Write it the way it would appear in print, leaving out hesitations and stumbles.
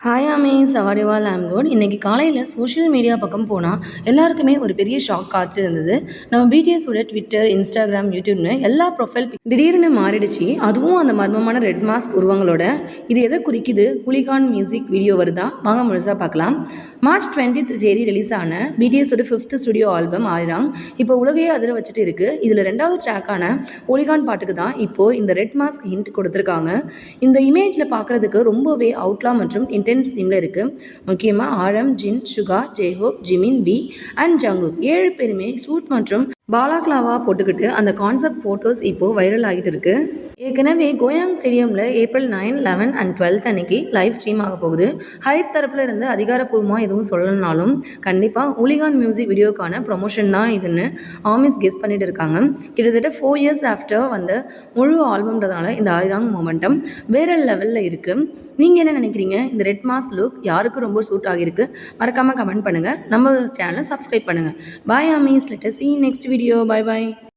Hi Amish சவாரிவால் ஆம் good. இன்றைக்கி காலையில் சோஷியல் மீடியா பக்கம் போனால் எல்லாருக்குமே ஒரு பெரிய ஷாக் காத்து இருந்தது. நம்ம பிடிஎஸோட ட்விட்டர், இன்ஸ்டாகிராம், யூடியூப்னு எல்லா ப்ரொஃபைல் திடீர்னு மாறிடுச்சு. அதுவும் அந்த மர்மமான ரெட் மாஸ்க் உருவங்களோட. இது எதை குறிக்குது? ஹூலிகான் மியூசிக் வீடியோ வருதா? வாங்க முழுசாக பார்க்கலாம். மார்ச் 20 தேதி ரிலீஸ் ஆன பிடிஎஸோட 5th ஸ்டுடியோ ஆல்பம் ஆயிராங் இப்போ உலகையே அதிர வச்சுட்டு இருக்கு. இதில் 2வது ட்ராக்கான ஹூலிகான் பாட்டுக்கு தான் இப்போது இந்த ரெட் மாஸ்க் ஹிண்ட் கொடுத்துருக்காங்க. இந்த இமேஜில் பார்க்குறதுக்கு ரொம்பவே அவுட்லா மற்றும் இன்டென்ஸ் தீமில் இருக்குது. முக்கியமாக ஆரம், ஜின், சுகா, ஜெய்ஹோப், ஜிமின், வி அண்ட் ஜங்குக் 7 பேருமே சூட் மற்றும் பாலாக்லாவா போட்டுக்கிட்டு அந்த கான்செப்ட் ஃபோட்டோஸ் இப்போது வைரல் ஆகிட்டு இருக்கு. ஏற்கனவே கோயாங் ஸ்டேடியமில் ஏப்ரல் 9, 11 அண்ட் 12 அன்னைக்கு லைவ் ஸ்ட்ரீம் ஆக போகுது. ஹைப் தரப்பில் இருந்து அதிகாரப்பூர்வமாக எதுவும் சொல்லணும்னாலும் கண்டிப்பாக ஹூலிகான் மியூசிக் வீடியோக்கான ப்ரொமோஷன் தான் இதுன்னு ஆமிஸ் கெஸ் பண்ணிட்டு இருக்காங்க. கிட்டத்தட்ட 4 இயர்ஸ் ஆஃப்டர் வந்த முழு ஆல்பம்ன்றதுனால இந்த ஆயிராங் மொமெண்டம் வேற லெவலில் இருக்குது. நீங்கள் என்ன நினைக்கிறீங்க? இந்த ரெட் மாஸ் லுக் யாருக்கு ரொம்ப சூட் ஆகிருக்கு? மறக்காமல் கமெண்ட் பண்ணுங்கள். நம்ம சேனலை சப்ஸ்கிரைப் பண்ணுங்கள். பாய் ஆமிஸ், let us see you next video. Bye bye.